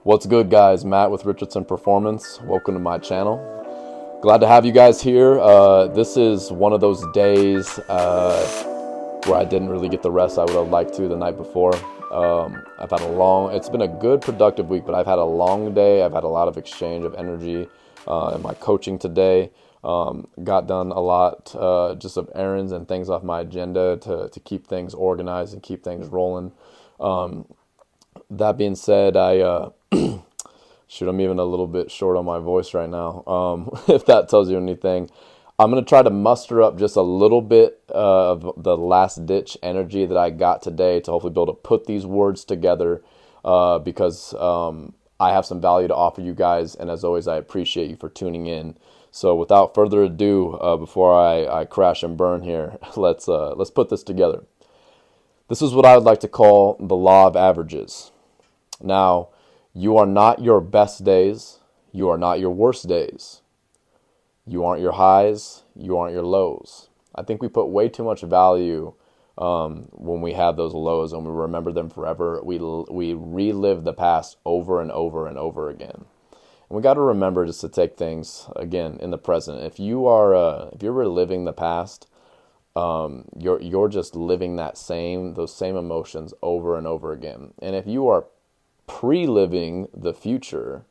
What's good, guys? Matt with Richardson Performance. Welcome to my channel. Glad to have you guys here. This is one of those days where I didn't really get the rest I would have liked to the night before. It's been a good, productive week, but I've had a long day. I've had a lot of exchange of energy in my coaching today. Got done a lot just of errands and things off my agenda to keep things organized and keep things rolling. That being said, I'm even a little bit short on my voice right now. If that tells you anything, I'm going to try to muster up just a little bit of the last ditch energy that I got today to hopefully be able to put these words together because I have some value to offer you guys. And as always, I appreciate you for tuning in. So without further ado, before I crash and burn here, let's put this together. This is what I would like to call the law of averages. Now, you are not your best days. You are not your worst days. You aren't your highs. You aren't your lows. I think we put way too much value when we have those lows and we remember them forever. We relive the past over and over and over again. And we got to remember just to take things again in the present. If you're reliving the past, you're just living those same emotions over and over again. And if you are pre-living the future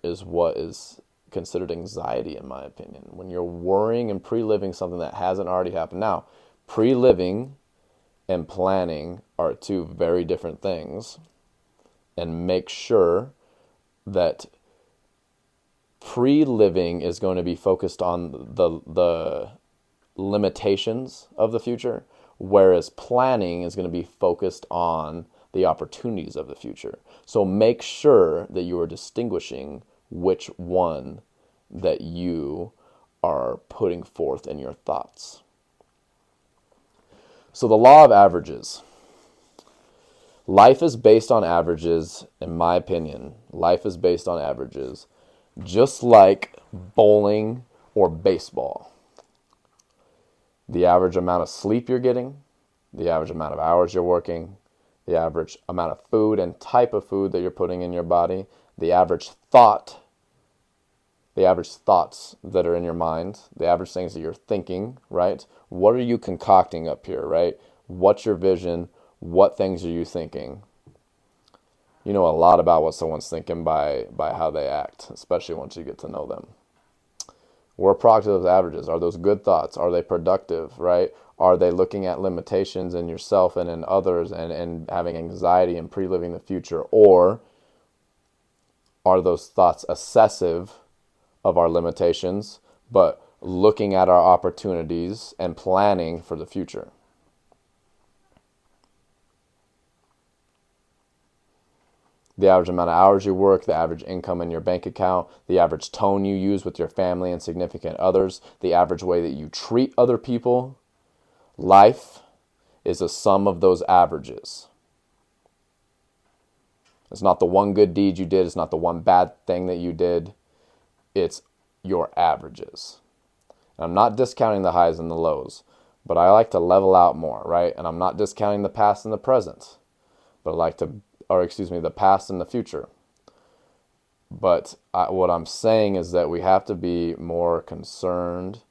is what is considered anxiety, in my opinion. When you're worrying and pre-living something that hasn't already happened. Now, pre-living and planning are two very different things. And make sure that pre-living is going to be focused on the limitations of the future, whereas planning is going to be focused on the opportunities of the future. So make sure that you are distinguishing which one that you are putting forth in your thoughts. So the law of averages. Life is based on averages, in my opinion. Life is based on averages, just like bowling or baseball. The average amount of sleep you're getting, the average amount of hours you're working, the average amount of food and type of food that you're putting in your body, the average thoughts that are in your mind, the average things that you're thinking, right? What are you concocting up here, right? What's your vision? What things are you thinking? You know a lot about what someone's thinking by how they act, especially once you get to know them. We're a product of those averages. Are those good thoughts? Are they productive, right? Are they looking at limitations in yourself and in others and having anxiety and pre-living the future? Or are those thoughts excessive of our limitations, but looking at our opportunities and planning for the future? The average amount of hours you work, the average income in your bank account, the average tone you use with your family and significant others, the average way that you treat other people. Life is a sum of those averages. It's not the one good deed you did. It's not the one bad thing that you did. It's your averages. And I'm not discounting the highs and the lows, but I like to level out more, right? And I'm not discounting the past and the present, but the past and the future. But what I'm saying is that we have to be more concerned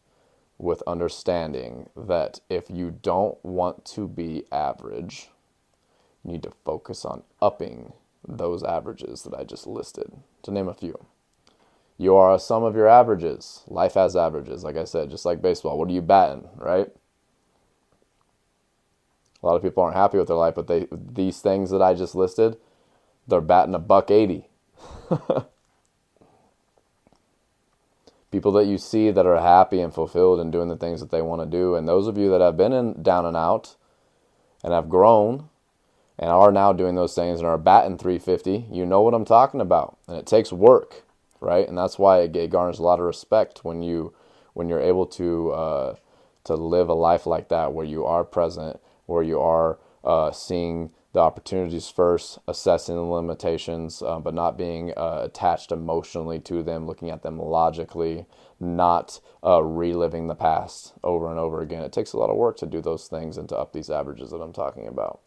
with understanding that if you don't want to be average, you need to focus on upping those averages that I just listed, to name a few. You are a sum of your averages. Life has averages, like I said, just like baseball. What are you batting, right? A lot of people aren't happy with their life, but these things that I just listed, they're batting $180. People that you see that are happy and fulfilled and doing the things that they want to do, and those of you that have been down and out and have grown and are now doing those things and are batting 350, you know what I'm talking about. And it takes work, right? And that's why it garners a lot of respect when you're able to live a life like that, where you are present, where you are seeing the opportunities first, assessing the limitations, but not being attached emotionally to them, looking at them logically, not reliving the past over and over again. It takes a lot of work to do those things and to up these averages that I'm talking about.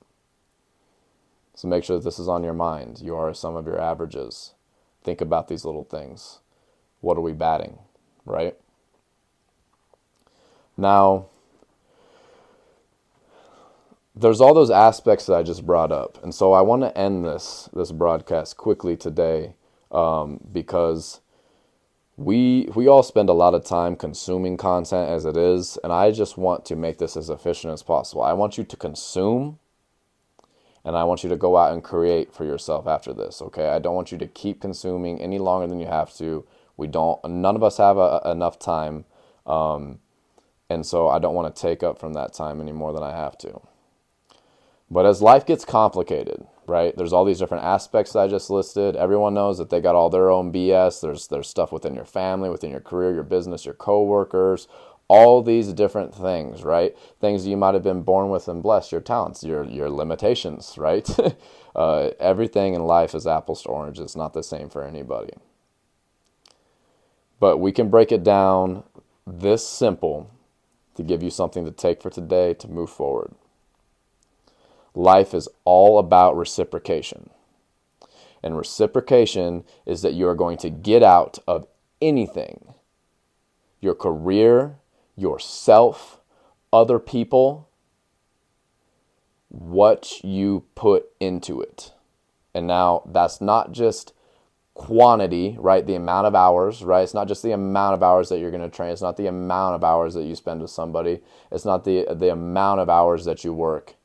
So make sure that this is on your mind. You are a sum of your averages. Think about these little things. What are we batting, right? Now, there's all those aspects that I just brought up. And so I want to end this broadcast quickly today, because we all spend a lot of time consuming content as it is, and I just want to make this as efficient as possible. I want you to consume, and I want you to go out and create for yourself after this, okay? I don't want you to keep consuming any longer than you have to. None of us have enough time, and so I don't want to take up from that time any more than I have to. But as life gets complicated, right? There's all these different aspects that I just listed. Everyone knows that they got all their own BS. There's stuff within your family, within your career, your business, your coworkers, all these different things, right? Things you might have been born with and blessed, your talents, your limitations, right? Everything in life is apples to oranges. It's not the same for anybody. But we can break it down this simple to give you something to take for today to move forward. Life is all about reciprocation. And reciprocation is that you are going to get out of anything, your career, yourself, other people, what you put into it. And now that's not just quantity, right? The amount of hours, right? It's not just the amount of hours that you're going to train. It's not the amount of hours that you spend with somebody. It's not the amount of hours that you work.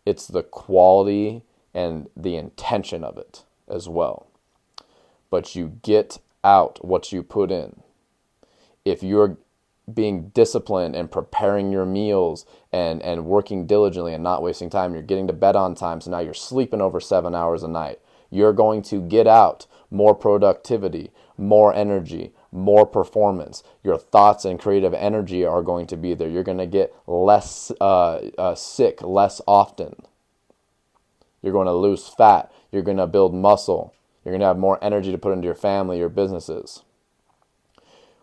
It's the quality and the intention of it as well. But you get out what you put in. If you're being disciplined and preparing your meals and working diligently and not wasting time, you're getting to bed on time, so now you're sleeping over 7 hours a night, you're going to get out more productivity, more energy, more performance. Your thoughts and creative energy are going to be there. You're going to get less sick less often. You're going to lose fat. You're going to build muscle. You're going to have more energy to put into your family, your businesses.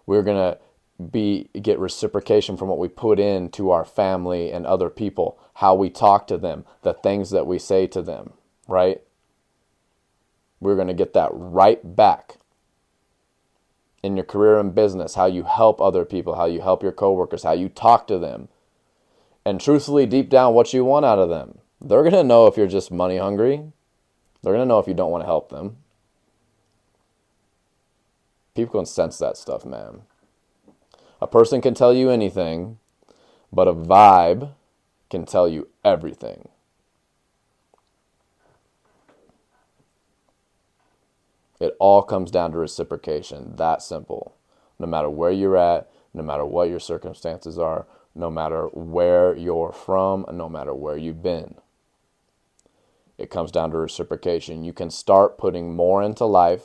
We're going to get reciprocation from what we put into our family and other people, how we talk to them, the things that we say to them, right? We're going to get that right back in your career and business, how you help other people, how you help your coworkers, how you talk to them. And truthfully, deep down, what you want out of them. They're going to know if you're just money hungry. They're going to know if you don't want to help them. People can sense that stuff, man. A person can tell you anything, but a vibe can tell you everything. It all comes down to reciprocation. That simple. No matter where you're at, no matter what your circumstances are, no matter where you're from, and no matter where you've been. It comes down to reciprocation. You can start putting more into life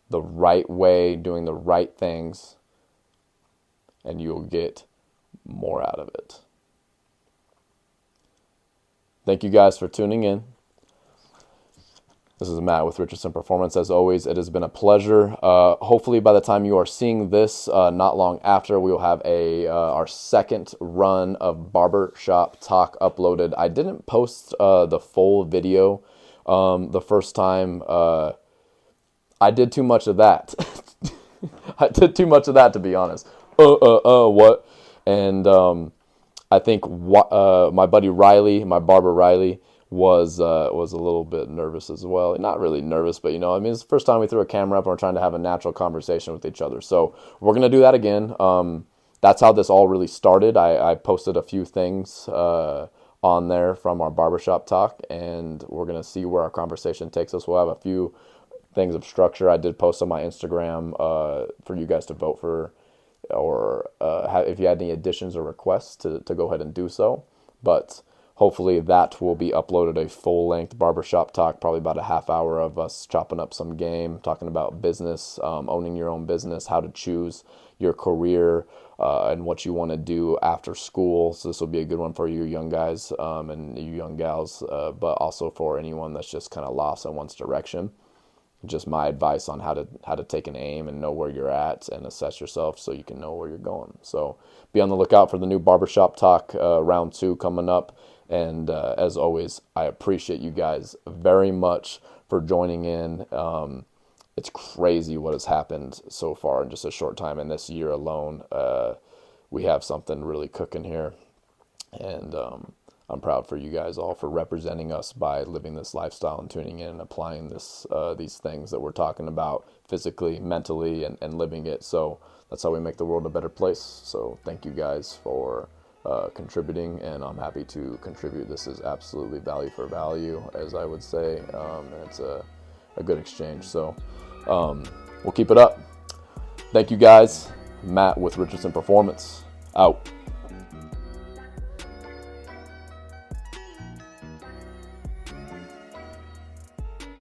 the right way, doing the right things, and you'll get more out of it. Thank you guys for tuning in. This is Matt with Richardson Performance. As always, it has been a pleasure. Hopefully by the time you are seeing this, not long after, we will have our second run of Barbershop Talk uploaded. I didn't post the full video the first time. I did too much of that. I did too much of that, to be honest. What? And I think my buddy Riley, my barber Riley, was a little bit nervous as well. Not really nervous, but it's the first time we threw a camera up and we're trying to have a natural conversation with each other. So we're going to do that again. That's how this all really started. I posted a few things on there from our barbershop talk, and we're going to see where our conversation takes us. We'll have a few things of structure. I did post on my Instagram for you guys to vote for, or if you had any additions or requests to go ahead and do so. But hopefully that will be uploaded, a full-length barbershop talk, probably about a half hour of us chopping up some game, talking about business, owning your own business, how to choose your career, and what you want to do after school. So this will be a good one for you young guys and you young gals, but also for anyone that's just kind of lost in one's direction. Just my advice on how to take an aim and know where you're at and assess yourself so you can know where you're going. So be on the lookout for the new Barbershop Talk round 2 coming up. And as always, I appreciate you guys very much for joining in. It's crazy what has happened so far in just a short time. In this year alone, we have something really cooking here. And I'm proud for you guys all for representing us by living this lifestyle and tuning in and applying these things that we're talking about physically, mentally, and living it. So that's how we make the world a better place. So thank you guys for contributing, and I'm happy to contribute. This is absolutely value for value, as I would say, and it's a good exchange. So we'll keep it up. Thank you guys. Matt with Richardson Performance, out.